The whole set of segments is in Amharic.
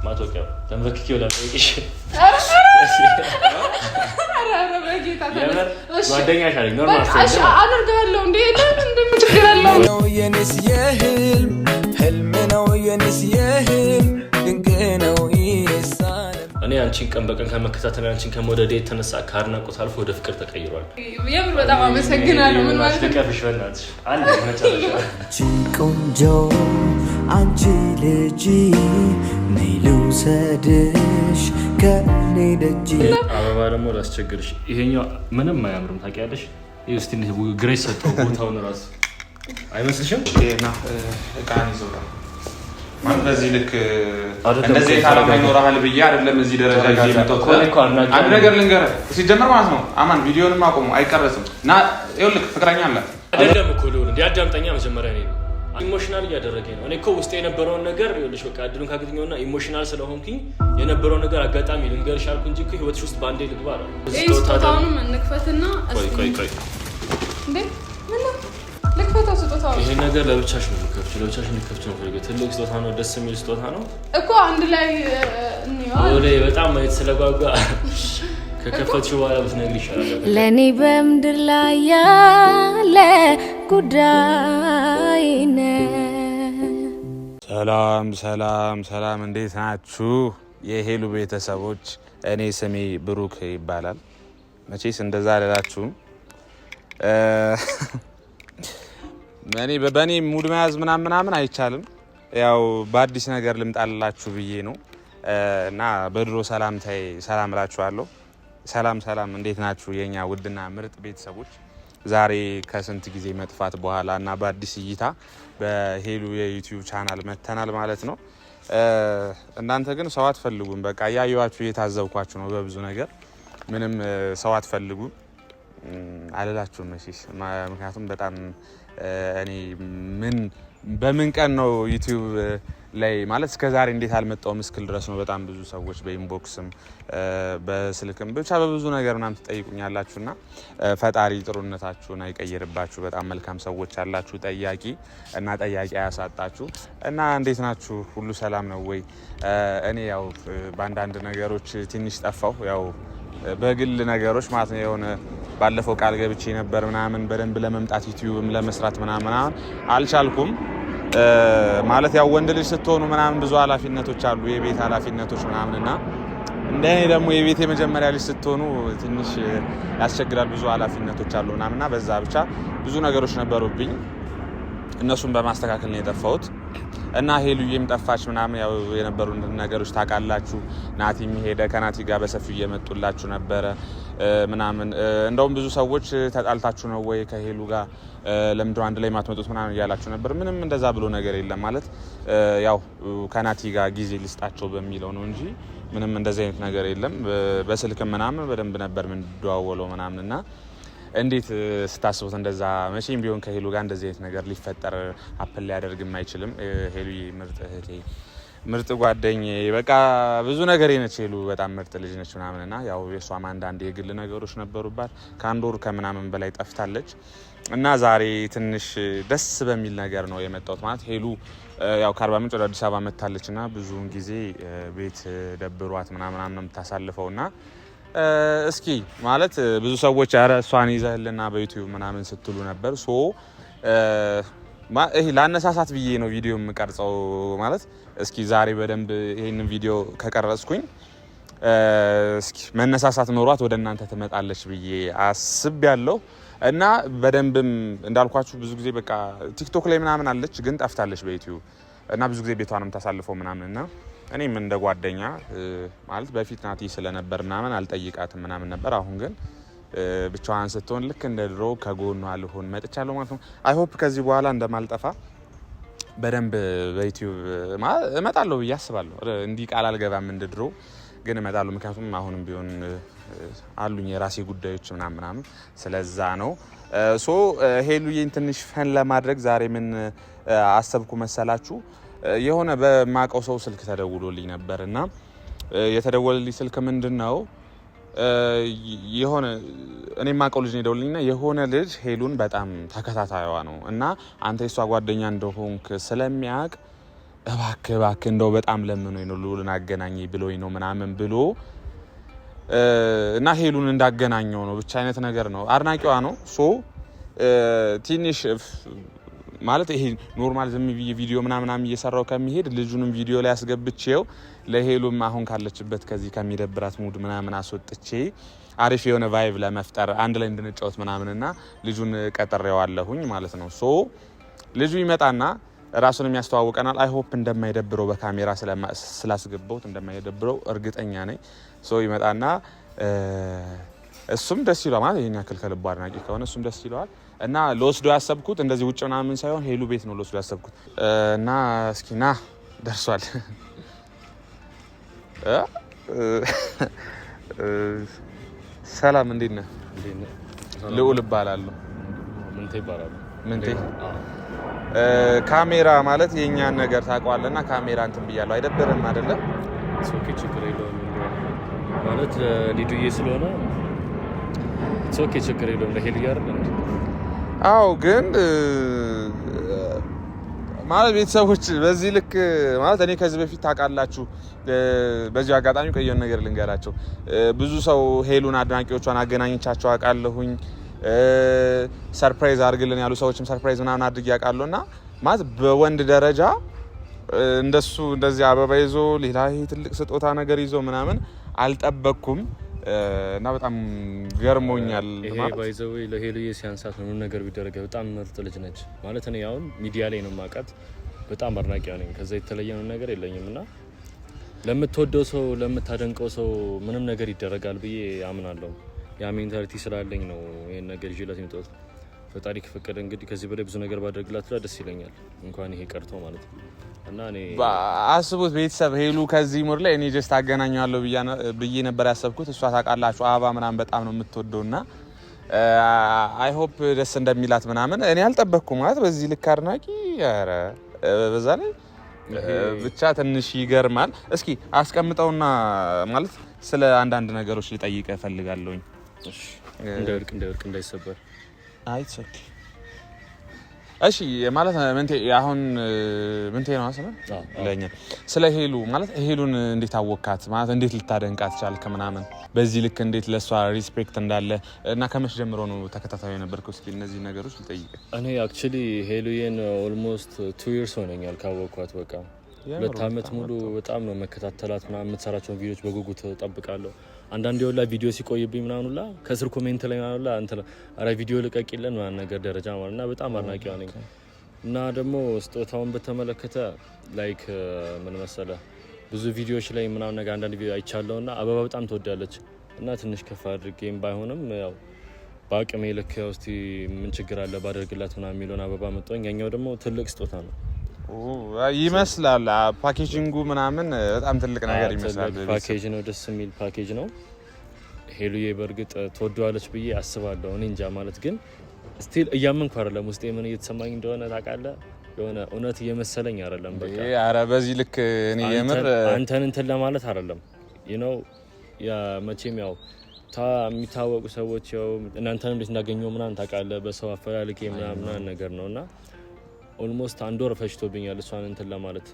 ማቶቂያው ተንበክኪው ለጠይቅሽ አረ በጌታ ጓደኛሽ አለኝ ኖርማል እሺ አደርጋለሁ እንዴ ችግር አለው ነው የኔስ የህልም ህልም ነው የኔስ የህልም ድንቅ ነው ይሳለም እኔ አንቺን ቀን በቀን ከመከታተል አንቺን ከመውደድ የተነሳ ከአድናቆት አልፎ ወደ ፍቅር ተቀይሯል። የምር በጣም አመሰግናለሁ። ምን ማለት ነው? ከፍሽ በእናትሽ አንድ መጨረሻ ቆንጆ አንቺ ልጅ ነይ ልውሰድሽ ከኔ ደጅ አበባ ደግሞ ላስቸግርሽ። ይሄኛው ምንም አያምርም ታውቂያለሽ። እስቲ ግሬስ ሰጠው ቦታውን ራሱ አይመስልሽም? እና እቃን ይዞታ ማለት በዚህ ልክ እንደዚህ ታላማ ይኖርሃል ብዬ አይደለም እዚህ ደረጃ ይዤ መጣሁ። አንድ ነገር ልንገርህ ሲጀመር ማለት ነው አማን ቪዲዮንም አቆሙ አይቀረጽም እና ይኸውልህ ፍቅረኛ አለ አይደለም እኮ ሊሆን እንዴ አዳምጠኛ መጀመሪያ ነው ኢሞሽናል እያደረገኝ ነው። እኔ እኮ ውስጥ የነበረውን ነገር ይኸውልሽ በቃ እድሉን ካገኘውና ኢሞሽናል ስለሆንኩኝ የነበረው ነገር አጋጣሚ ልንገርሽ አልኩ እንጂ እኮ ህይወትሽ ውስጥ ባንዴ ልግባ ነው። ስጦታውንም እንክፈትና ቆይ እንዴ ምን ልክፈታው ስጦታው ይሄ ነገር ለብቻሽ ነው ልከፍች ለብቻሽ ልከፍች ነው ፈልገ ትልቅ ስጦታ ነው ደስ የሚል ስጦታ ነው እኮ አንድ ላይ እንየው ወደ በጣም ማየት ስለጓጓ ከከፈትሽው በኋላ ብትነግሪ ይሻላል። ለኔ በምድር ላይ ያለ ጉዳይ ነው። ሰላም ሰላም ሰላም እንዴት ናችሁ የሄሉ ቤተሰቦች? እኔ ስሜ ብሩክ ይባላል። መቼስ እንደዛ አላላችሁም። በእኔ ሙድ መያዝ ምናምን አይቻልም። ያው በአዲስ ነገር ልምጣላችሁ ብዬ ነው እና በድሮ ሰላምታዬ ሰላም እላችኋለሁ። ሰላም እንዴት ናችሁ የኛ ውድና ምርጥ ቤተሰቦች? ዛሬ ከስንት ጊዜ መጥፋት በኋላ እና በአዲስ እይታ በሄሉ የዩቲዩብ ቻናል መተናል ማለት ነው። እናንተ ግን ሰው አትፈልጉም። በቃ ያያዩዋችሁ እየታዘብኳችሁ ነው በብዙ ነገር። ምንም ሰው አትፈልጉም አልላችሁም መቼስ። ምክንያቱም በጣም እኔ በምን ቀን ነው ዩቲዩብ ላይ ማለት እስከዛሬ እንዴት አልመጣውም እስክል ድረስ ነው በጣም ብዙ ሰዎች በኢንቦክስም በስልክም ብቻ በብዙ ነገር ምናምን ትጠይቁኛላችሁና ፈጣሪ ጥሩነታችሁን አይቀይርባችሁ። በጣም መልካም ሰዎች አላችሁ፣ ጠያቂ አያሳጣችሁ። እና እንዴት ናችሁ? ሁሉ ሰላም ነው ወይ? እኔ ያው በአንዳንድ ነገሮች ትንሽ ጠፋሁ። ያው በግል ነገሮች ማለት ነው። የሆነ ባለፈው ቃል ገብቼ ነበር ምናምን በደንብ ለመምጣት ዩቲዩብም ለመስራት ምናምን አልቻልኩም። ማለት ያው ወንድ ልጅ ስትሆኑ ምናምን ብዙ ኃላፊነቶች አሉ፣ የቤት ኃላፊነቶች ምናምንና እንደኔ ደግሞ የቤት የመጀመሪያ ልጅ ስትሆኑ ትንሽ ያስቸግራል። ብዙ ኃላፊነቶች አሉ ምናምንና በዛ ብቻ ብዙ ነገሮች ነበሩብኝ። እነሱን በማስተካከል ነው የጠፋሁት እና ሄሉዬም ጠፋች ምናምን ያው የነበሩ ነገሮች ታውቃላችሁ። ናቲም ሄደ፣ ከናቲ ጋር በሰፊው እየመጡላችሁ ነበረ ምናምን። እንደውም ብዙ ሰዎች ተጣልታችሁ ነው ወይ ከሄሉ ጋር ለምንድነው አንድ ላይ ማትመጡት ምናምን እያላችሁ ነበር። ምንም እንደዛ ብሎ ነገር የለም። ማለት ያው ከናቲ ጋር ጊዜ ልስጣቸው በሚለው ነው እንጂ ምንም እንደዚህ አይነት ነገር የለም። በስልክ ምናምን በደንብ ነበር የምንደዋወለው ምናምንና እንዴት ስታስቡት እንደዛ መቼም ቢሆን ከሄሉ ጋር እንደዚህ አይነት ነገር ሊፈጠር አፕል ሊያደርግም አይችልም። ሄሉ ምርጥ እህቴ፣ ምርጥ ጓደኛዬ፣ በቃ ብዙ ነገር ነች። ሄሉ በጣም ምርጥ ልጅ ነች ምናምንና ያው የሷም አንዳንድ የግል ነገሮች ነበሩባት። ከአንድ ወር ከምናምን በላይ ጠፍታለች እና ዛሬ ትንሽ ደስ በሚል ነገር ነው የመጣሁት። ማለት ሄሉ ያው ከአርባ ምንጭ ወደ አዲስ አበባ መታለችና ብዙውን ጊዜ ቤት ደብሯት ምናምን ነው የምታሳልፈውና እስኪ ማለት ብዙ ሰዎች አረ እሷን ይዘህልና በዩቲዩብ ምናምን ስትሉ ነበር። ሶ ይሄ ላነሳሳት ብዬ ነው ቪዲዮ የምቀርጸው። ማለት እስኪ ዛሬ በደንብ ይሄንን ቪዲዮ ከቀረጽኩኝ እስኪ መነሳሳት ኖሯት ወደ እናንተ ትመጣለች ብዬ አስቤያለሁ። እና በደንብም እንዳልኳችሁ ብዙ ጊዜ በቃ ቲክቶክ ላይ ምናምን አለች፣ ግን ጠፍታለች በዩቲዩብ እና ብዙ ጊዜ ቤቷንም ታሳልፈው ምናምንና እኔም እንደ ጓደኛ ማለት በፊት ናቲ ስለነበር ምናምን አልጠይቃትም ምናምን ነበር። አሁን ግን ብቻዋን ስትሆን ልክ እንደ ድሮ ከጎኗ ልሆን መጥቻለሁ ማለት ነው። አይ ሆፕ ከዚህ በኋላ እንደማልጠፋ በደንብ በዩቲዩብ እመጣለሁ ብዬ አስባለሁ። እንዲህ ቃል አልገባም እንደ ድሮ ግን እመጣለሁ። ምክንያቱም አሁንም ቢሆን አሉኝ የራሴ ጉዳዮች ምናምን ስለዛ ነው። ሶ ሄሉዬን ትንሽ ፈን ለማድረግ ዛሬ ምን አሰብኩ መሰላችሁ? የሆነ በማቀው ሰው ስልክ ተደውሎልኝ ነበርና የተደወለልኝ ስልክ ምንድነው የሆነ እኔ ማቀው ልጅ ነው ደውልኝና የሆነ ልጅ ሄሉን በጣም ተከታታይዋ ነው እና አንተ የሷ ጓደኛ እንደሆንክ ስለሚያቅ እባክህ እንደው በጣም ለምኖኝ ነው ልዑልን አገናኝ ብሎኝ ነው ምናምን ብሎ እና ሄሉን እንዳገናኘው ነው ብቻ አይነት ነገር ነው። አድናቂዋ ነው ሶ ትንሽ ማለት ይሄ ኖርማል ዝም ብዬ ቪዲዮ ምናምን እየሰራው ከሚሄድ ልጁንም ቪዲዮ ላይ አስገብቼው ለሄሉም አሁን ካለችበት ከዚህ ከሚደብራት ሙድ ምናምን አስወጥቼ አሪፍ የሆነ ቫይብ ለመፍጠር አንድ ላይ እንድንጫወት ምናምንና ልጁን ቀጥሬዋለሁኝ ማለት ነው። ሶ ልጁ ይመጣና ራሱን የሚያስተዋውቀናል። አይ ሆፕ እንደማይደብረው በካሜራ ስላስገባውት እንደማይደብረው እርግጠኛ ነኝ። ሶ ይመጣና እሱም ደስ ይለዋል ማለት ይሄን ያክል ከልቡ አድናቂ ከሆነ እሱም ደስ ይለዋል እና ለወስዶ ያሰብኩት እንደዚህ ውጭ ምናምን ሳይሆን ሄሉ ቤት ነው ለወስዶ ያሰብኩት እና እስኪ ና ደርሷል። ሰላም እንዴት ነህ? ልዑል እባላለሁ። ምንቴ ይባላል። ምንቴ ካሜራ ማለት የኛን ነገር ታውቀዋለና ካሜራ እንትን ብያለሁ። አይደብርም አይደለም? ሶኬ ችግር የለውም ማለት ሊዱዬ ስለሆነ ሶኬ ችግር የለውም ለሄል ያርል እንዴ? አዎ ግን ማለት ቤተሰቦች በዚህ ልክ ማለት እኔ ከዚህ በፊት ታውቃላችሁ። በዚህ አጋጣሚ ቆየን ነገር ልንገራቸው። ብዙ ሰው ሄሉን አድናቂዎቿን አገናኝቻቸው አውቃለሁኝ። ሰርፕራይዝ አድርግልን ያሉ ሰዎችም ሰርፕራይዝ ምናምን አድርጌ አውቃለሁና ማለት በወንድ ደረጃ እንደሱ እንደዚህ አበባ ይዞ ሌላ ይሄ ትልቅ ስጦታ ነገር ይዞ ምናምን አልጠበቅኩም እና በጣም ገርሞኛል። ይሄ ባይዘው ለሄሉዬ ሲያንሳት ነው ነገር ቢደረገ በጣም ምርጥ ልጅ ነች ማለት እኔ አሁን ሚዲያ ላይ ነው ማውቃት። በጣም አድናቂዋ ነኝ። ከዛ የተለየ ነገር የለኝምና ለምትወደው ሰው ለምታደንቀው ሰው ምንም ነገር ይደረጋል ብዬ አምናለሁ። ያ ሜንታሊቲ ስላለኝ ነው ይሄን ነገር ይዤላት የመጣሁት። ፈጣሪ ከፈቀደ እንግዲህ ከዚህ በላይ ብዙ ነገር ባደርግላት ደስ ይለኛል። እንኳን ይሄ ቀርቶ ማለት ነው። እና እኔ አስቡት ቤተሰብ ሄሉ ከዚህ ሙር ላይ እኔ ጀስት አገናኛለሁ ብዬ ነበር ያሰብኩት። እሷ ታውቃላችሁ አበባ ምናምን በጣም ነው የምትወደውና አይ ሆፕ ደስ እንደሚላት ምናምን እኔ አልጠበቅኩም ማለት በዚህ ልክ አድናቂ ኧረ በዛ ላይ ብቻ ትንሽ ይገርማል። እስኪ አስቀምጠውና ማለት ስለ አንዳንድ ነገሮች ልጠይቅህ እፈልጋለሁኝ። እሺ እንደወርቅ እንዳይሰበር አይጽክ እሺ ማለት ምንቴ አሁን ምንቴ ነው አሰበ ለኛ ስለ ሄሉ ማለት ሄሉን እንዴት አወቃት ማለት እንዴት ልታደንቃት ቻልክ ምናምን በዚህ ልክ እንዴት ለሷ ሪስፔክት እንዳለ እና ከመቼ ጀምሮ ነው ተከታታዩ ነበርኩ? እስኪ እነዚህ ነገሮች ልጠይቅ። እኔ አክቹሊ ሄሉዬን ኦልሞስት 2 years ሆነኛል ካወቅኳት። በቃ 2 ዓመት ሙሉ በጣም ነው መከታተላት ምናምን የምትሰራቸውን ቪዲዮዎች በጉጉት ተጠብቃለሁ። አንዳንዴ ወላ ቪዲዮ ሲቆይብኝ ምናምን ሁላ ከስር ኮሜንት ላይ ምናምን ሁላ አንተ አረ ቪዲዮ ልቀቂልን ምናምን ነገር ደረጃ ማለትና በጣም አድናቂዋ ነኝ። እና ደግሞ ስጦታውን በተመለከተ ላይክ ምን መሰለህ ብዙ ቪዲዮዎች ላይ ምናምን ነገር አንዳንድ ቪዲዮ አይቻለውና አበባ በጣም ትወዳለች እና ትንሽ ከፍ አድርጌም ባይሆንም ያው በአቅሜ ልክ ያው እስቲ ምን ችግር አለ ባደርግላት ምናምን የሚለውን አበባ መጣኝ። ያኛው ደግሞ ትልቅ ስጦታ ነው ይመስላል። ፓኬጂንጉ ምናምን በጣም ትልቅ ነገር ይመስላል። ፓኬጅ ነው፣ ደስ የሚል ፓኬጅ ነው። ሄሉዬ በእርግጥ ትወደዋለች ብዬ አስባለሁ። እኔ እንጃ ማለት ግን ስቲል እያመንኩ አይደለም። ውስጤ ምን እየተሰማኝ እንደሆነ ታውቃለህ? የሆነ እውነት እየመሰለኝ አይደለም። በቃ ኧረ በዚህ ልክ እኔ የምር አንተን እንትን ለማለት አይደለም ነው ያ መቼም ያው የሚታወቁ ሰዎች ያው እናንተን እንዴት እንዳገኘው ምናምን ታውቃለህ? በሰው አፈላልጌ ምናምን ነገር ነውና ኦልሞስት 1 ወር ፈጅቶብኛል እሷን እንትን ለማለት።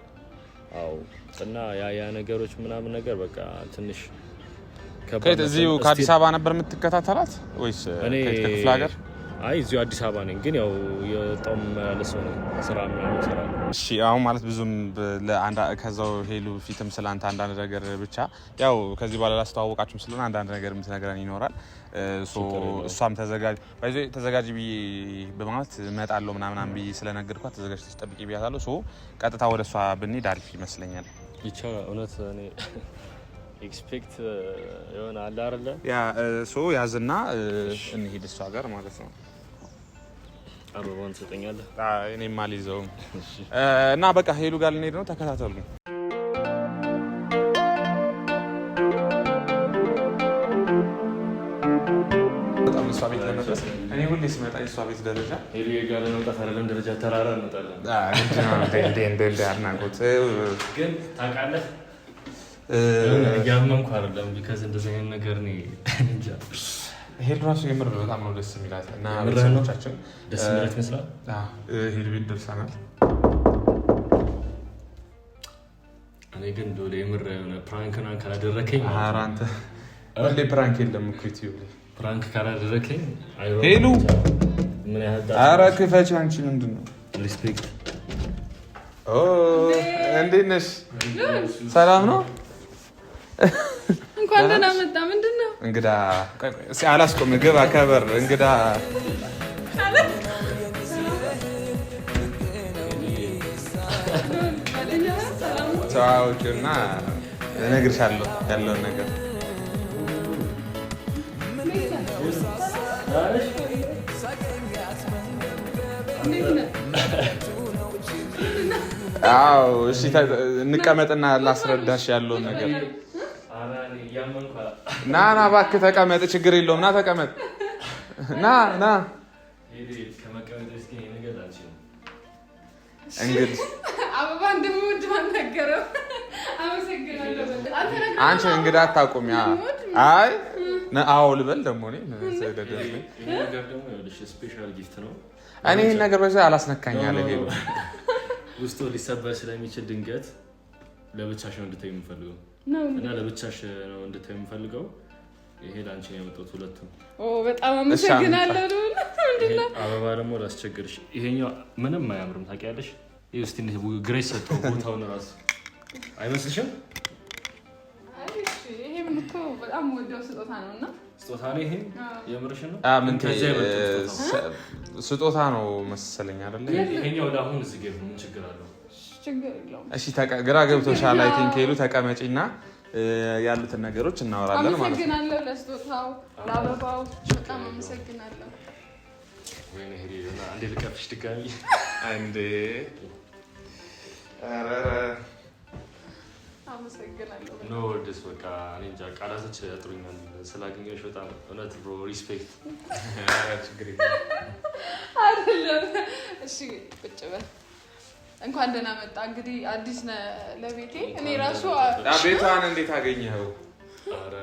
አዎ እና ያ ነገሮች ምናምን ነገር በቃ ትንሽ ከቤት እዚሁ ከአዲስ አበባ ነበር የምትከታተላት ወይስ ከክፍለ ሀገር? አይ እዚሁ አዲስ አበባ ነኝ፣ ግን ያው የወጣው ማለት ነው ስራ ምናምን ሰራለሁ። እሺ አሁን ማለት ብዙም ከዛው ሄሉ ፊትም ስላንተ አንዳንድ ነገር ብቻ ያው ከዚህ በኋላ ላስተዋወቃችሁም ስለሆነ አንዳንድ ነገር የምትነግረን ይኖራል። እሷም ተዘጋጅ ብዬ በማለት እመጣለሁ ምናምን ብዬ ስለነገርኳት ተዘጋጅተሽ ጠብቂ ብያታለሁ። ሶ ቀጥታ ወደ እሷ ብንሄድ አሪፍ ይመስለኛል። ይቻላል። እውነት እኔ ኤክስፔክት የሆነ አለ አይደለ ያ ሶ ያዝና እንሂድ እሷ ጋር ማለት ነው። አበባውን ትሰጠኛለህ? እኔም አልይዘውም እና በቃ ሄሉ ጋር ልንሄድ ነው። ተከታተሉ። በጣም እሷ ቤት ለመድረስ እኔ ሁሌ ስመጣ እሷ ቤት ደረጃ ሄሉ ጋር ለመውጣት አይደለም ደረጃ ተራራ እንወጣለን። አድናቆት ግን ታውቃለህ ያመንኩ አይደለም ቢካዝ እንደዚህ አይነት ነገር ነው እንጃ። ሄሉ ራሱ የምር በጣም ነው ደስ የሚላት እና ቤተሰቦቻችን ደስ የሚላት ይመስላል። ሄሉ ቤት ደርሰናል። እኔ ግን ዶሌ የምር የሆነ ፕራንክና ካላደረከኝ አንተ ወንዴ ፕራንክ የለም እኮ ዩቲዩብ ላይ ፕራንክ ካላደረከኝ ሄሉ ምን ያህል ኧረ ክፈች አንቺ ምንድን ነው ሪስፔክት እንዴት ነሽ ሰላም ነው እንኳን ደህና መጣ ምንድን ነው እንግዳ አላስቆም ግባ ከበር እንግዳ ተዋውቂውና እነግርሻለሁ ያለውን ነገር አዎ እሺ እንቀመጥና ላስረዳሽ ያለውን ነገር ና እባክህ ተቀመጥ ችግር የለውም ና ተቀመጥ ና እንግዲህ አበባ እንደምወድ ማንነገረው አመሰግናለሁ አንቺ እንግዳ አታውቁም አይ አዎ ልበል ደግሞ እኔ ስፔሻል ጊፍት ነው እኔ ይህን ነገር በዛ አላስነካኛለሁ ሄሉ ውስጡ ሊሰበር ስለሚችል ድንገት ለብቻሽ ነው እንድታይ የምፈልገው እና ለብቻሽ ነው እንድታይ የምፈልገው ይሄ ላንቺ ነው ያመጣሁት ሁለቱም በጣም አመሰግናለሁ አበባ ደግሞ ላስቸግርሽ ይሄኛው ምንም አያምርም ታውቂያለሽ ይሄ እስቲ ግሬስ ሰጠው ቦታውን ራሱ አይመስልሽም ይሄም እኮ በጣም ወደው ስጦታ ነውና ስጦታ ነው ይሄ የምርሽ ነው ምን ስጦታ ነው መሰለኝ አይደለ ይሄኛው ለአሁን እዚህ ጋር ምን ችግር አለው ችግር የለውም እሺ ግራ ገብቶሻል አይ ቲንክ ሄሉ ተቀመጪና ያሉትን ነገሮች እናወራለን ማለት ነው አመሰግናለሁ ለስጦታው ለአበባው በጣም አመሰግናለሁ ወይኔ ሄሪና አንዴ ልቀፍሽ ድጋሚ አንዴ አመሰግናለሁ ኖ ወርድስ በቃ እኔ እንጃ ቃላቶች ያጥሩኛል ስላገኘሁሽ በጣም እውነት ብሮ ሪስፔክት ችግር አይደለም እሺ ቁጭ በል እንኳን ደህና መጣ እንግዲህ አዲስ ለቤቴ እኔ ራሱ ቤቷን እንዴት አገኘኸው ኧረ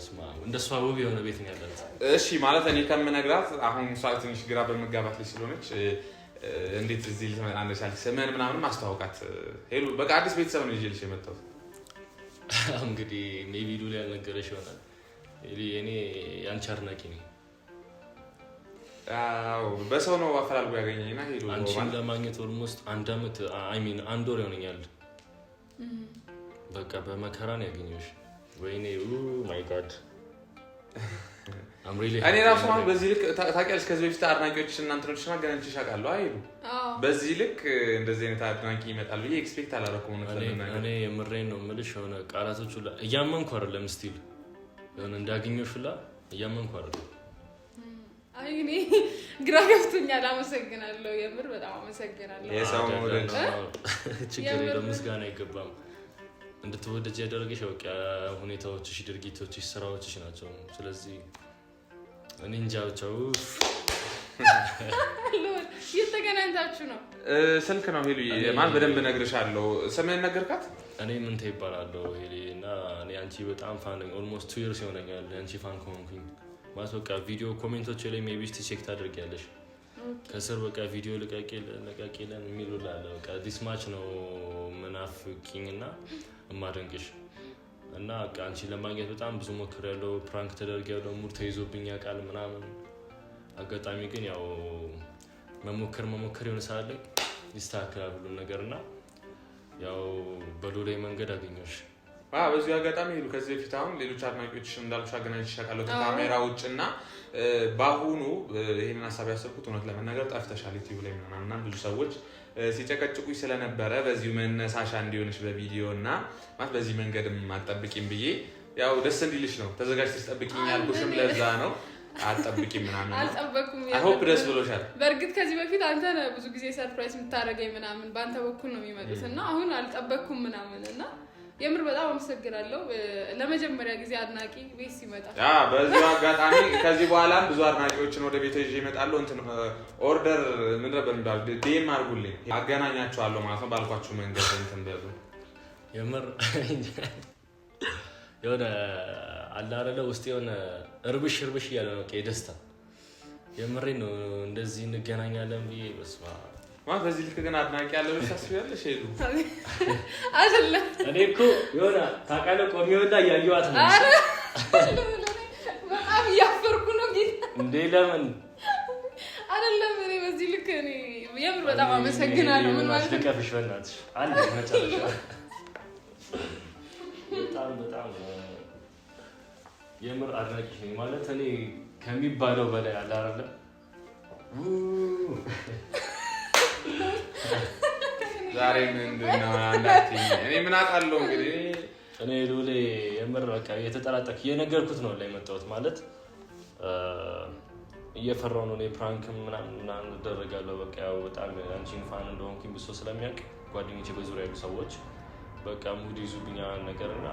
እስማ እንደሷ ውብ የሆነ ቤት ነው ያላት እሺ ማለት እኔ ከምነግራት አሁን እሷ ትንሽ ግራ በመጋባት ላይ ስለሆነች እንዴት እዚህ ልትመጣ እንደቻለች ስምህን ምናምን ማስተዋወቃት ሄሉ በቃ አዲስ ቤተሰብ ነው ይዤልሽ የመጣሁት እንግዲህ ሜቢ ዱላ ያልነገረሽ ይሆናል እኔ ያንቺ አድናቂ ነኝ አዎ በሰው ነው አፈላልጎ ያገኘኝና ሄሉ አንቺን ለማግኘት ኦልሞስት አንድ ወር ይሆነኛል በቃ በመከራ ነው ያገኘሁሽ ወይኔ ማይ ጋድ እኔ ራሱ ማለት በዚህ ልክ ታውቂያለሽ ከዚህ በፊት አድናቂዎች እናንተኖች ማገናኘትሽ አውቃለሁ አይሉ በዚህ ልክ እንደዚህ አይነት አድናቂ ይመጣል ብዬ ኤክስፔክት አላደረኩም እኔ የምሬን ነው የምልሽ የሆነ ቃላቶች ሁላ እያመንኩ አይደለም ስቲል የሆነ እንዳገኘሁሽ ሁላ እያመንኩ አይደለም አይ እኔ ግራ ገብቶኛል አመሰግናለሁ የምር በጣም አመሰግናለሁ የሰው ሞዴል ችግር የለም ምስጋና አይገባም እንድትወደጅ ያደረገሽ በቃ ሁኔታዎችሽ ድርጊቶችሽ ስራዎችሽ ናቸው ስለዚህ እኔ እንጃ ብቻው የተገናኝታችሁ ነው ስልክ ነው ሄሉ ማለት በደንብ እነግርሻለሁ ስምህን ነገርካት እኔ ምን ተይባላለሁ ሄሊ እና እኔ አንቺ በጣም ፋን ነኝ ኦልሞስት 2 years ይሆነኛል አንቺ ፋን ከሆንኩኝ ማለት በቃ ቪዲዮ ኮሜንቶች ላይ ሜቢ እስቲ ቼክ ታደርጊያለሽ ከስር በቃ ቪዲዮ ለቃቂለን የሚሉላለ በቃ ዲስ ማች ነው መናፍቂኝና እማደንቅሽ እና በቃ አንቺ ለማግኘት በጣም ብዙ ሞክሬያለሁ ፕራንክ ተደርጊያለሁ ሙድ ተይዞብኝ ያውቃል ምናምን አጋጣሚ ግን ያው መሞከር የሆነ ሰዓት ላይ ይስተካከላል ሁሉም ነገርና ያው በዶሌ መንገድ አገኘሁሽ በዚሁ አጋጣሚ ሄሉ ከዚህ በፊት አሁን ሌሎች አድናቂዎች እንዳልኩሽ አገናኝቼሽ አውቃለሁ ከካሜራ ውጭና በአሁኑ ይሄንን ሀሳብ ያሰብኩት እውነት ለመናገር ጠፍተሻል ዩቲዩብ ላይ ምናምና ብዙ ሰዎች ሲጨቀጭቁኝ ስለነበረ በዚሁ መነሳሻ እንዲሆንሽ በቪዲዮ እና ማለት በዚህ መንገድም አትጠብቂም ብዬ ያው ደስ እንዲልሽ ነው ተዘጋጅተሽ ጠብቂኝ ያልኩሽም ለዛ ነው አትጠብቂም ምናምን አልጠበኩም አይ ሆፕ ደስ ብሎሻል በእርግጥ ከዚህ በፊት አንተ ብዙ ጊዜ ሰርፕራይዝ የምታደርገኝ ምናምን በአንተ በኩል ነው የሚመጡት እና አሁን አልጠበኩም ምናምን እና የምር በጣም አመሰግናለሁ ለመጀመሪያ ጊዜ አድናቂ ቤት ሲመጣ በዚህ አጋጣሚ ከዚህ በኋላም ብዙ አድናቂዎችን ወደ ቤት ይዤ እመጣለሁ እንትን ኦርደር ምን ነበር እንዳል ዲኤም አድርጉልኝ አገናኛቸዋለሁ ማለት ነው ባልኳችሁ መንገድ እንትን በሉ የምር የሆነ አላረለ ውስጥ የሆነ እርብሽ እያለ ነው ደስታ የምሬ ነው እንደዚህ እንገናኛለን ብዬ በስማ ማለት በዚህ ልክ ግን አድናቂ ያለሽ ታስቢያለሽ? ሄሉ አይደለም እኔ እኮ የሆነ ታውቃለህ ቆሚውና ያየዋት ነው። አረ በጣም ያፈርኩ ነው ጌታ እንዴ ለምን አይደለም እኔ በዚህ ልክ እኔ የምር በጣም አመሰግናለሁ። ምን ማለት ነው? ልቀፍሽ በእናትሽ አንድ መጨረሻ በጣም የምር አድናቂሽ ነኝ ማለት እኔ ከሚባለው በላይ አለ አይደለ? ዛሬ ምንድነው አንዳትኝ እኔ ምን አውቃለሁ እንግዲህ እኔ ሉሌ የምር በቃ የተጠራጠርኩ የነገርኩት ነው ላይ መጣሁት ማለት እየፈራሁ ነው። እኔ ፕራንክም ምናምን እደረጋለሁ በቃ ያው በጣም አንቺን ፋን እንደሆንኩኝ ብሶ ስለሚያውቅ ጓደኞቼ በዙሪያ ያሉ ሰዎች በቃ ሙድ ይዙብኛል ነገርና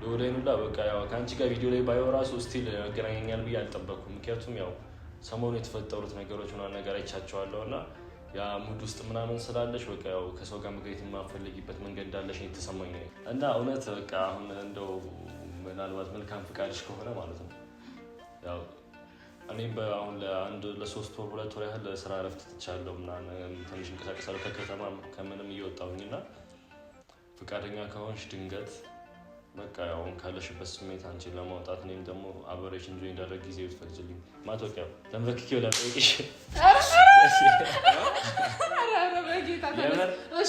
ሉሌኑላ በቃ ያው ከአንቺ ጋር ቪዲዮ ላይ ባየው ራሱ ስቲል ያገናኘኛል ብዬ አልጠበኩም። ምክንያቱም ያው ሰሞኑ የተፈጠሩት ነገሮች ምናምን ነገር አይቻቸዋለሁ እና ያ ሙድ ውስጥ ምናምን ስላለሽ በቃ ያው ከሰው ጋር መገኘት የማፈልጊበት መንገድ እንዳለሽ የተሰማኝ ነው እና እውነት በቃ አሁን እንደው ምናልባት መልካም ፍቃድሽ ከሆነ ማለት ነው ያው እኔ አሁን ለሶስት ወር 2 ወር ያህል ስራ እረፍት ትቻለሁ ምናምን ትንሽ እንቀሳቀሳለሁ ከከተማ ከምንም እየወጣሁኝ እና ፍቃደኛ ከሆንሽ ድንገት በቃ ያው ካለሽበት ስሜት አንቺን ለማውጣት እኔም ደግሞ አብሬሽ እንጆይ እንዳደረግ ጊዜ ብትፈቅጂልኝ ማቶቂያው ተንበርክኬው ላጠይቅሽ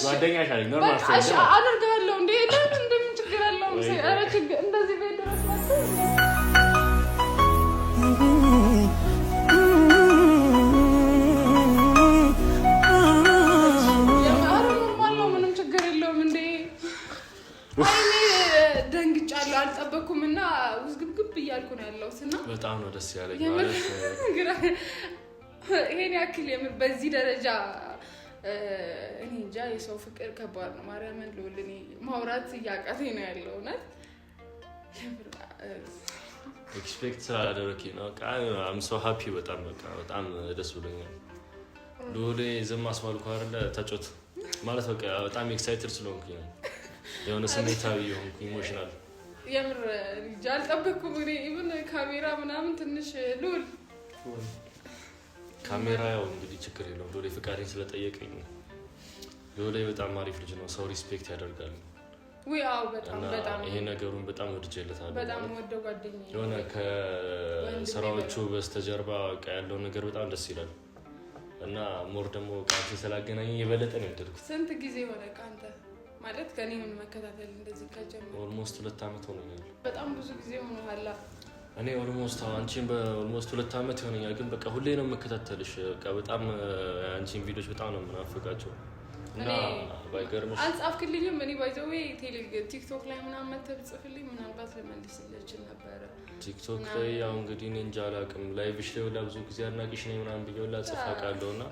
ጓደኛሽ አለኝ ኖርማል አደርጋለሁ እንዴ እንደምን ችግር አለው ኧረ ችግር እንደዚህ ቤት ድረስ አልጠበኩም እና ውዝግብግብ እያልኩ ነው ያለሁት እና በጣም ነው ደስ ያለኝ ማለት ይሄን ያክል የምር በዚህ ደረጃ እኔ እንጃ የሰው ፍቅር ከባድ ነው። ማርያምን ልውል እኔ ማውራት እያቃተኝ ነው ያለው እውነት ኤክስፔክት ስላላደረኩኝ ነው። አም ሶ ሃፒ በጣም ደስ ብሎኛል። ሉሌ ዝም አስባልኩ አይደለ ተጮት ማለት በቃ በጣም ኤክሳይትድ ስለሆንኩኝ ነው የሆነ ስሜታዊ የሆንኩ ኢሞሽናል የምር አልጠበኩም። እኔ ኢቭን ካሜራ ምናምን ትንሽ ሉል ካሜራ ያው እንግዲህ ችግር የለውም ሉሌ ፍቃዴን ስለጠየቀኝ ሉሌ በጣም አሪፍ ልጅ ነው። ሰው ሪስፔክት ያደርጋል። አዎ በጣም ይሄ ነገሩን በጣም ወድጄለታለሁ። በጣም ወደው ጓደኛዬ የሆነ ከስራዎቹ በስተጀርባ ያለው ነገር በጣም ደስ ይላል እና ሞር ደግሞ ቃንቺ ስላገናኘ የበለጠ ነው የወደድኩት። ስንት ጊዜ ሆነ ካንተ ማለት ከኔ ምን መከታተል እንደዚህ ከጀመረ? ኦልሞስት 2 አመት ሆኖኛል። በጣም ብዙ ጊዜ ሆኖሃል። እኔ ኦልሞስት አንቺን በኦልሞስት 2 አመት ይሆነኛል። ግን በቃ ሁሌ ነው የምከታተልሽ። በቃ በጣም አንቺን ቪዲዮዎች በጣም ነው የምናፍቃቸው እና ባይገርምሽ አልጻፍክልኝም። እኔ ባይዘው ቲክቶክ ላይ ምናምን መተህ ብጽፍልኝ ምናልባት ልመልስልህ እችል ነበረ። ቲክቶክ ላይ ያው እንግዲህ እኔ እንጃ አላውቅም። ላይቭሽ ላይ ሁላ ብዙ ጊዜ አድናቂሽ ነኝ ምናምን ብዬ ሁላ ጽፍ አውቃለሁ እና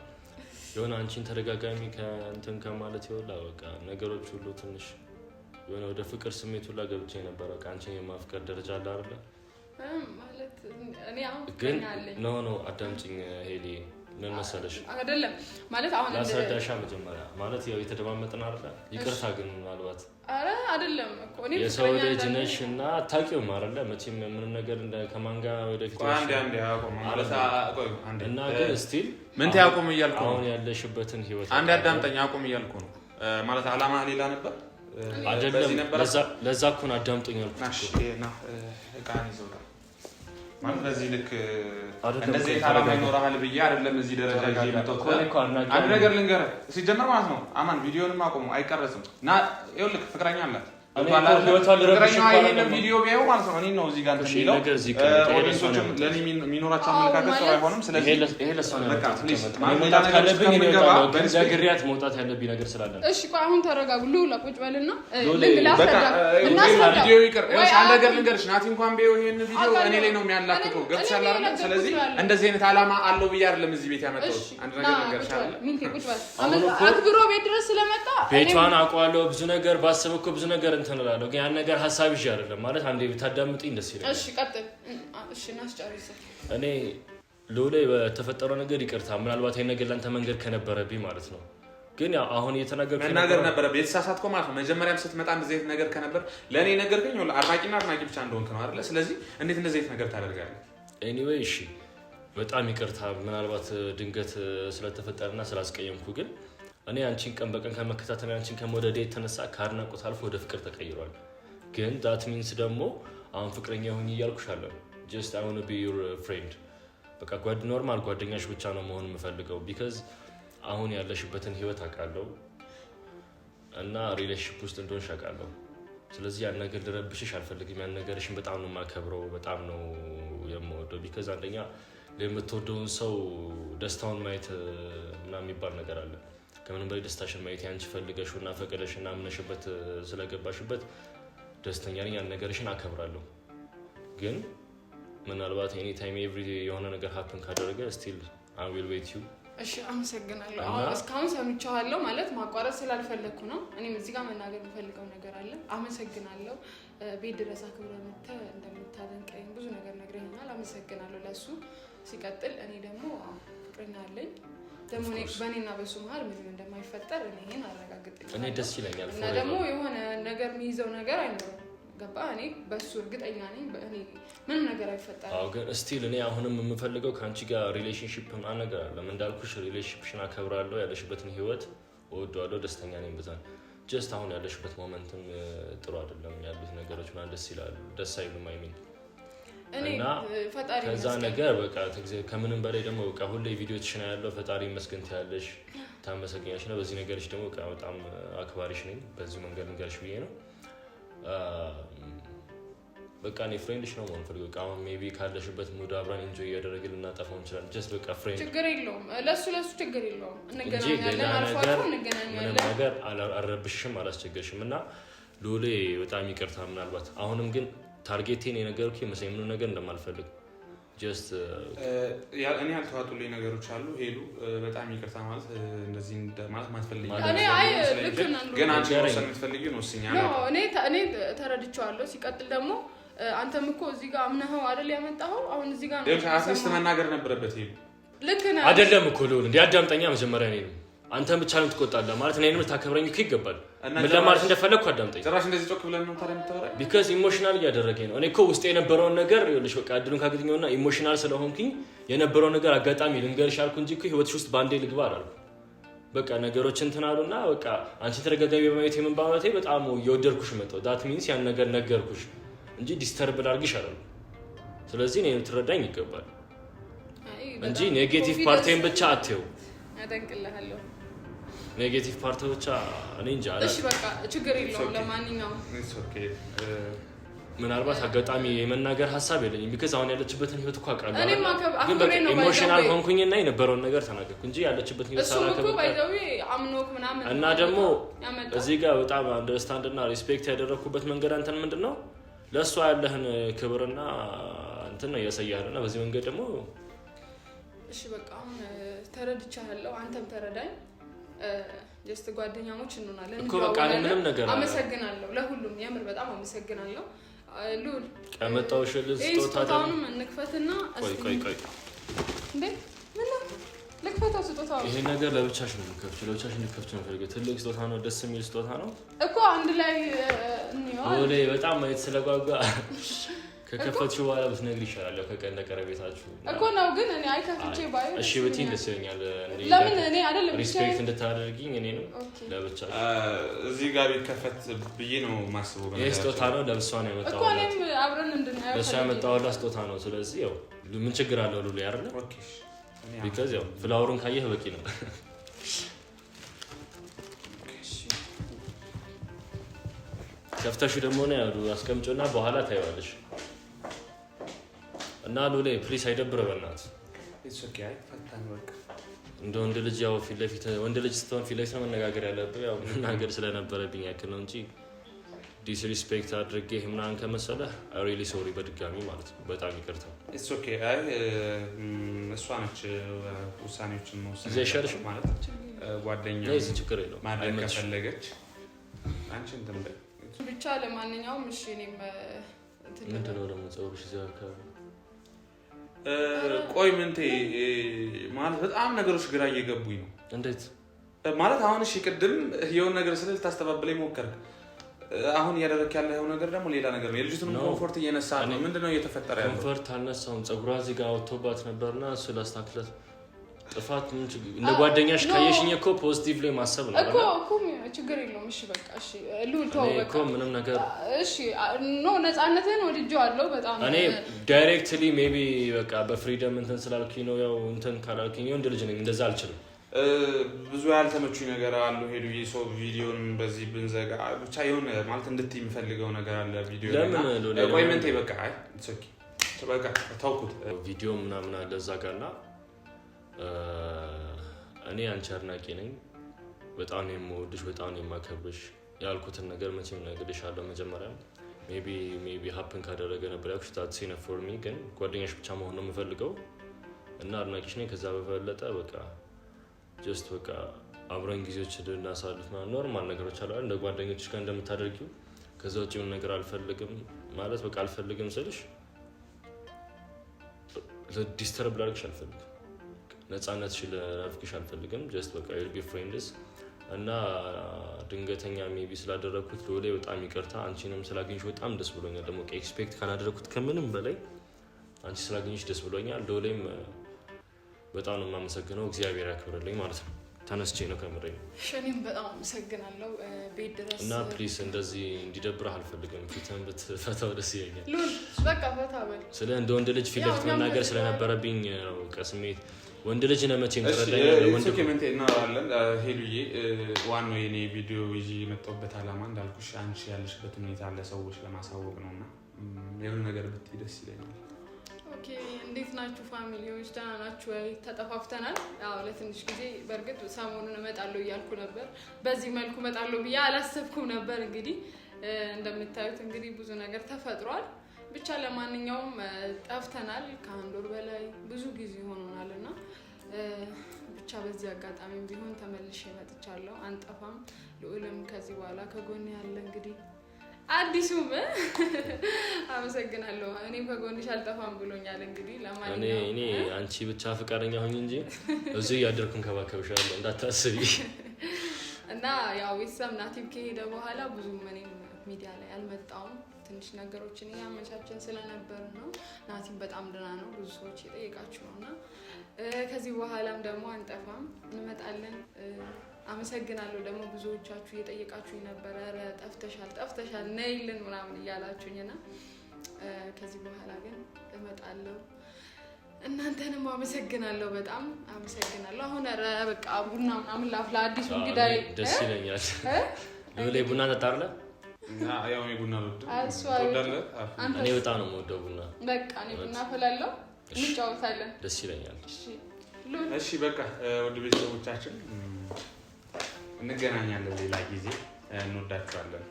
የሆነ አንቺን ተደጋጋሚ ከእንትን ከማለት ይወላ በቃ ነገሮች ሁሉ ትንሽ የሆነ ወደ ፍቅር ስሜት ሁላ ገብቼ ነበር። በቃ አንቺን የማፍቀር ደረጃ አለ አይደለ ማለት እኔ አሁን ግን ኖ አዳምጪኝ ሄሊ ምን መሰለሽ አይደለም ማለት አሁን ላስረዳሻ መጀመሪያ ማለት ያው የተደማመጥን አይደለ ይቅርታ ግን ምናልባት አረ አይደለም እኮ እኔ የሰው ልጅ ነሽ እና ታውቂውም አይደለ መቼም ምንም ነገር ከማን ጋር ወደፊት አንዴ ያቆም ማለት አንዴ እና ግን ስቲል ምን ታያቆም እያልኩ ነው አሁን ያለሽበትን ህይወት አንዴ አዳምጠኝ አቆም እያልኩ ነው ማለት አላማ ሌላ ነበር አይደለም ለዛ እኮ ነው አዳምጠኝ አልኩት እሺ እና እቃን ይዘውታል ማለት በዚህ ልክ እንደዚህ ታላማ ይኖርሃል ብዬ አይደለም እዚህ ደረጃ ይዤ መጥቶ አንድ ነገር ልንገርህ ሲጀመር ማለት ነው አማን ቪዲዮንም አቆሙ አይቀረጽም እና ይኸውልህ ፍቅረኛ አላት ቪዲዮ ቢያዩ ማለት ነው እኔ ነው እዚህ ጋር የሚለው ኦዲየንሶችም ለኔ የሚኖራቸው አመለካከት ሰው አይሆንም። ስለዚህ ይሄ ለሷ ነው ግሪያት መውጣት ያለብኝ ነገር ስላለ እሺ ቆይ አሁን ተረጋጉ። ሉላ ቁጭ በልና ቪዲዮ ይቅር አንድ ነገር ልንገርሽ ናቲ እንኳን ቢያዩ ይሄን ቪዲዮ እኔ ላይ ነው የሚያላክተው ገብቻለሁ አይደል? ስለዚህ እንደዚህ አይነት አላማ አለው ብዬ አይደለም እዚህ ቤት ያመጣው አንድ ነገር ልንገርሽ አይደል? ምን ቁጭ በል አክብሮ ቤት ድረስ ስለመጣ ቤቷን አውቀዋለሁ ብዙ ነገር ባሰብኩ ብዙ ነገር እንተናላለሁ ግን ያን ነገር ሐሳብ ይዤ አይደለም ማለት አንዴ ብታዳምጪኝ ደስ ይላል። እሺ ቀጥል። እሺ ናስጨርስ። እኔ ሉሌ በተፈጠረው ነገር ይቅርታ ምናልባት ይሄን ነገር ላንተ መንገድ ከነበረብኝ ማለት ነው ግን ያው አሁን እየተናገርኩ ነገር ነበር ቤተሳሳትኮ ማለት ነው መጀመሪያም ስትመጣ እንደዚህ አይነት ነገር ከነበር ለኔ ነገር ግን አድናቂና አድናቂ ብቻ እንደሆንክ ነው አይደል? ስለዚህ እንዴት እንደዚህ አይነት ነገር ታደርጋለህ? ኤኒዌይ እሺ በጣም ይቅርታ ምናልባት ድንገት ስለተፈጠረና ስላስቀየምኩ ግን እኔ አንቺን ቀን በቀን ከመከታተል አንቺን ከመውደድ የተነሳ ከአድናቆት አልፎ ወደ ፍቅር ተቀይሯል ግን that means ደግሞ አሁን ፍቅረኛ ሆኜ እያልኩሻለሁ just I want to be your friend በቃ ኖርማል ጓደኛሽ ብቻ ነው መሆን የምፈልገው because አሁን ያለሽበትን ህይወት አውቃለሁ እና ሪሌሽንሺፕ ውስጥ እንደሆንሽ አውቃለሁ ስለዚህ ያን ነገር ልረብሽሽ አልፈልግም ያን ነገርሽን በጣም ነው የማከብረው በጣም ነው የምወደው because አንደኛ ለምትወደውን ሰው ደስታውን ማየት ምናምን የሚባል ነገር አለ ከምንም በላይ ደስታሽን ማየት ያንቺ ፈልገሽውና ፈቀደሽና አምነሽበት ስለገባሽበት ደስተኛ ነኝ ያን ነገርሽን አከብራለሁ ግን ምናልባት any time every የሆነ ነገር happen ካደረገ still I will wait you እሺ አመሰግናለሁ እስካሁን ሰምቻለሁ ማለት ማቋረጥ ስላልፈለኩ ነው እኔም እዚህ ጋር መናገር የምፈልገው ነገር አለ አመሰግናለሁ ቤት ድረስ አክብረህ መጥተህ እንደምታደንቀኝ ብዙ ነገር ነግረኸኛል አመሰግናለሁ ለሱ ሲቀጥል እኔ ደግሞ ፍቅረኛ አለኝ ደግሞ በእኔና በሱ መሀል ምንም እንደማይፈጠር እኔን አረጋግጥልኝ እኔ ደስ ይለኛል እና ደግሞ የሆነ ነገር የሚይዘው ነገር አይኖርም ገባ እኔ በሱ እርግጠኛ ነኝ እኔ ምንም ነገር አይፈጠርም አዎ ግን ስቲል እኔ አሁንም የምፈልገው ካንቺ ጋር ሪሌሽንሺፕ ምናምን ነገር አለ እንዳልኩሽ ሪሌሽንሺፕሽን አከብራለሁ ያለሽበትን ህይወት እወደዋለሁ ደስተኛ ነኝ በዛን just አሁን ያለሽበት ሞመንትም ጥሩ አይደለም ያሉት ነገሮች ምናምን ደስ ይላሉ ደስ አይሉም አይሚን እና ከዛ ነገር በቃ ከምንም በላይ ደግሞ በቃ ሁሌ ቪዲዮዎችሽን ያለው ፈጣሪ ይመስገን ትያለሽ ታመሰግኛለሽ ነው በዚህ ነገርሽ ደግሞ በጣም አክባሪሽ ነኝ በዚህ መንገድ ንገርሽ ብዬ ነው በቃ እኔ ፍሬንድሽ ነው ማለት ነው በቃ ሜቢ ካለሽበት ሙድ አብራን ኢንጆይ ያደረግል እናጠፋው እንችላለን just በቃ ፍሬንድ ችግር የለውም ለሱ ችግር የለውም እንገናኛለን አልፎ እንገናኛለን ነገር አልረብሽሽም አላስቸገርሽም እና ሎሌ በጣም ይቅርታ ምናልባት አሁንም ግን ታርጌቴን የነገርኩ ይመስለኝ ምንም ነገር እንደማልፈልግ just እኔ ያልተዋጡልኝ ነገሮች አሉ ሄሉ በጣም ይቅርታ ማለት እንደዚህ ማለት ማትፈልጊ እኔ አይ ልክ ነን ግን አንቺ ወሰን የምትፈልጊው ነው እስኛ ነው እኔ ተረድቻለሁ ሲቀጥል ደግሞ አንተም እኮ እዚህ ጋር አምነኸው አይደል ያመጣኸው አሁን እዚህ ጋር ነው አትሊስት መናገር ነበረበት ሄሉ ልክ ነህ አይደለም እኮ ሎል እንዴ አዳምጠኛ መጀመሪያ እኔ ነው አንተም ብቻ ነው ትቆጣለህ ማለት እኔንም ታከብረኝ እኮ ይገባል ምን ለማለት እንደፈለኩ አዳምጠኝ ጭራሽ እንደዚህ ጮክ ብለን ነው ታዲያ የምታወራኝ because ኢሞሽናል ያደረገኝ ነው እኔ እኮ ውስጥ የነበረውን ነገር ይኸውልሽ በቃ እድሉን ካገኘውና ኢሞሽናል ስለሆንኩኝ የነበረው ነገር አጋጣሚ ልንገርሽ አልኩ እንጂ እኮ ህይወትሽ ውስጥ ባንዴ ልግባ አላልኩ በቃ ነገሮች እንትናሉና በቃ አንቺ ተረጋጋቢ በማየት የምንባባቴ በጣም እየወደድኩሽ መጣው that means ያን ነገር ነገርኩሽ እንጂ ዲስተርብ ላድርግሽ አይደለም ስለዚህ እኔ ትረዳኝ ይገባል እንጂ ኔጌቲቭ ፓርቴን ብቻ አትየው አደንቅልሃለሁ ኔጌቲቭ ፓርት ብቻ እኔ እንጃ እሺ በቃ ችግር የለውም ለማንኛውም ምናልባት አጋጣሚ የመናገር ሐሳብ የለኝም because አሁን ያለችበትን ህይወት እኮ አውቃለሁ እኔም ግን ኢሞሽናል ሆንኩኝና የነበረውን ነገር ተናገርኩ እንጂ ያለችበትን ህይወት ሳላከብር እሱ ባይዘው አምኖክ ምናምን እና ደግሞ እዚህ ጋር በጣም አንደርስታንድ እና ሪስፔክት ያደረኩበት መንገድ አንተን ምንድነው ለሷ ያለህን ክብርና እንትን ነው ያሳያልና በዚህ መንገድ ደግሞ እሺ በቃ አሁን ተረድቻለሁ አንተም ተረዳኝ just ጓደኛሞች እንሆናለን እኮ በቃ ምንም ነገር አመሰግናለሁ ለሁሉም የምር በጣም አመሰግናለሁ ሉል ከመጣው ሽልስ ስጦታውን እንክፈትና ቆይ እንዴ ምን ለክፈታው ስጦታው ይሄ ነገር ለብቻሽ ነው ልከፍቺው ነው ፈልገው ትልቅ ስጦታ ነው ደስ የሚል ስጦታ ነው እኮ አንድ ላይ እንየው ወሌ በጣም ማየት ስለጓጓ ከከፈትሽው በኋላ ብትነግሪ ይሻላል ከቀን ለቀረቤታችሁ እኮ ነው ግን እኔ አይከፍቼ ባይ እሺ በቲን ደስ ይለኛል ለምን እኔ አይደለም ሪስፔክት እንድታደርጊኝ እኔ ነው ለብቻሽ እዚህ ጋር ቢከፈት ብዬ ነው ማስበው ይሄ ስጦታ ነው ለብሷ ነው ያመጣው እኮ እኔም አብረን እንድናየው ለብሷ ያመጣው ስጦታ ነው ስለዚህ ያው ምን ችግር አለው ሉሉ ያርነ ኦኬ because ያው ፍላወሩን ካየህ በቂ ነው ከፍተሽ ደግሞ ነው ያሉ አስቀምጪውና በኋላ ታይዋለሽ እና ሉሌ ፕሊስ አይደብረው በእናት it's okay ፈታን ወርቅ እንደ ወንድ ልጅ ያው ፊት ለፊት ወንድ ልጅ ስትሆን ፊት ለፊት መነጋገር ያለብህ ያው መናገር ስለነበረብኝ ያክል ነው እንጂ ዲስሪስፔክት አድርጌ ምናምን ከመሰለህ አይ ሪሊ ሶሪ በድጋሚ ማለት ነው በጣም ይቅርታ it's okay አይ እሷ ነች ውሳኔዎችን ነው ዘይሸርሽ ማለት ጓደኛ ነው እዚህ ችግር የለውም ማድረግ ከፈለገች አንቺ እንትን በይ ብቻ ለማንኛውም እሺ እኔም ምንድነው ደግሞ ጸውርሽ እዚህ አካባቢ ቆይ ምንቴ ማለት በጣም ነገሮች ግራ እየገቡኝ ነው እንዴት ማለት አሁን እሺ ቅድም የሆነ ነገር ስለል ታስተባብለኝ ሞከርክ አሁን እያደረክ ያለው ነገር ደግሞ ሌላ ነገር ነው። የልጅቱን ኮምፎርት እየነሳ ነው። ምንድነው እየተፈጠረ ያለው? ኮምፎርት አልነሳውም። ፀጉሯ እዚህ ጋር ወጥቶባት ነበርና እሱ ላስተካክላት ጥፋት እንደ ጓደኛሽ ካየሽኝ እኮ ፖዚቲቭ ላይ ማሰብ ነው እኮ ችግር የለውም። እሺ በቃ እሺ ሉልተው በቃ እኮ ምንም ነገር እሺ ኖ ነፃነትን ወድጄዋለሁ በጣም እኔ ዳይሬክትሊ ሜቢ በቃ በፍሪደም እንትን ስላልኩኝ ነው ያው እንትን ካላልኩኝ እንደ ልጅ ነኝ እንደዛ አልችልም። ብዙ ያልተመቹኝ ነገር አሉ። ሄዱ የሰው ቪዲዮን በዚህ ብንዘጋ ብቻ የሆነ ማለት እንድትይ የሚፈልገው ነገር አለ። ቪዲዮ ለምን ቆይመንቴ በቃ አይ ኦኬ በቃ ታውቁት ቪዲዮ ምናምን አለ እዛ ጋርና እኔ አንቺ አድናቂ ነኝ። በጣም የምወድሽ በጣም የማከብርሽ ያልኩትን ነገር መቼም ነግሬሻለሁ። መጀመሪያ ሜቢ ሀፕን ካደረገ ነበር ያልኩሽ ታትሲ ነው ፎር ሚ ግን ጓደኛሽ ብቻ መሆን ነው የምፈልገው እና አድናቂሽ ነኝ። ከዛ በበለጠ በቃ ጀስት በቃ አብረን ጊዜዎች እንድናሳልፍ ኖርማል ነገሮች አሉ እንደ ጓደኞችሽ ጋር እንደምታደርጊው። ከዛ ውጭ ምን ነገር አልፈልግም ማለት በቃ አልፈልግም ስልሽ ዲስተርብ ላድርግሽ አልፈልግም። ነፃነትሽን ላድርግሽ አልፈልግም። ጀስት በቃ ቢ ፍሬንድስ እና ድንገተኛ ሜቢ ስላደረኩት ሎሌ በጣም ይቅርታ። አንቺንም ስላገኝሽ በጣም ደስ ብሎኛል። ደግሞ ኤክስፔክት ካላደረኩት ከምንም በላይ አንቺ ስላገኝሽ ደስ ብሎኛል። ሎሌም በጣም ነው የማመሰግነው። እግዚአብሔር ያክብርልኝ ማለት ነው። ተነስቼ ነው ከምረኝ። እኔም በጣም አመሰግናለሁ ቤት ድረስ እና ፕሊስ እንደዚህ እንዲደብርህ አልፈልግም። ፊትህን ብትፈታው ደስ ይለኛል። ሉል በቃ ፈታ በል ስለ እንደ ወንድ ልጅ ፊት ለፊት መናገር ስለነበረብኝ ነው ከስሜት ወንድ ልጅ ነው መቼም ተረዳኝ። ወንድ ኮሜንት እናወራለን። ሄሉዬ ዋናው የኔ ቪዲዮ ይዤ የመጣሁበት ዓላማ እንዳልኩሽ አንቺ ያለሽበት ሁኔታ ለሰዎች ለማሳወቅ ነውና የሆነ ነገር ብትይ ደስ ይለኛል። ኦኬ እንዴት ናችሁ ፋሚሊዎች? ደህና ናችሁ ወይ? ተጠፋፍተናል። ያው ለትንሽ ጊዜ በእርግጥ ሰሞኑን እመጣለሁ እያልኩ ነበር። በዚህ መልኩ እመጣለሁ ብዬ አላሰብኩም ነበር። እንግዲህ እንደምታዩት እንግዲህ ብዙ ነገር ተፈጥሯል። ብቻ ለማንኛውም ጠፍተናል። ከአንድ ወር በላይ ብዙ ጊዜ ሆኖናልና ብቻ በዚህ አጋጣሚ ቢሆን ተመልሼ መጥቻለሁ። አንጠፋም። ልዑልም ከዚህ በኋላ ከጎን ያለ እንግዲህ አዲሱም አመሰግናለሁ። እኔ ከጎንሽ አልጠፋም ብሎኛል። እንግዲህ ለማንኛውም እኔ አንቺ ብቻ ፍቃደኛ ሁኚ እንጂ እዚህ ያደርኩን ከባከብሻለሁ እንዳታስቢ። እና ያው ቤተሰብ ናቲም ከሄደ በኋላ ብዙም እኔም ሚዲያ ላይ አልመጣሁም። ትንሽ ነገሮችን ያመቻቸን ስለነበር ነው። ናቲም በጣም ደህና ነው። ብዙ ሰዎች የጠየቃችሁ ነውና ከዚህ በኋላም ደግሞ አንጠፋም እንመጣለን። አመሰግናለሁ። ደግሞ ብዙዎቻችሁ እየጠየቃችሁኝ ነበር። ኧረ ጠፍተሻል ነይልን ምናምን እያላችሁኝና ከዚህ በኋላ ግን እመጣለሁ። እናንተንም አመሰግናለሁ። በጣም አመሰግናለሁ። አሁን ኧረ በቃ ቡና ምናምን ላፍላ። አዲሱ እንግዳይ ደስ ይለኛል። ለሌ ቡና ተጣርለ ያው እኔ ቡና እኔ በጣም ነው የምወደው ቡና። በቃ እኔ ቡና ፈላለሁ። እንጫወታለን። ደስ ይለኛል። እሺ በቃ ወደ ቤተሰቦቻችን እንገናኛለን ሌላ ጊዜ። እንወዳችኋለን።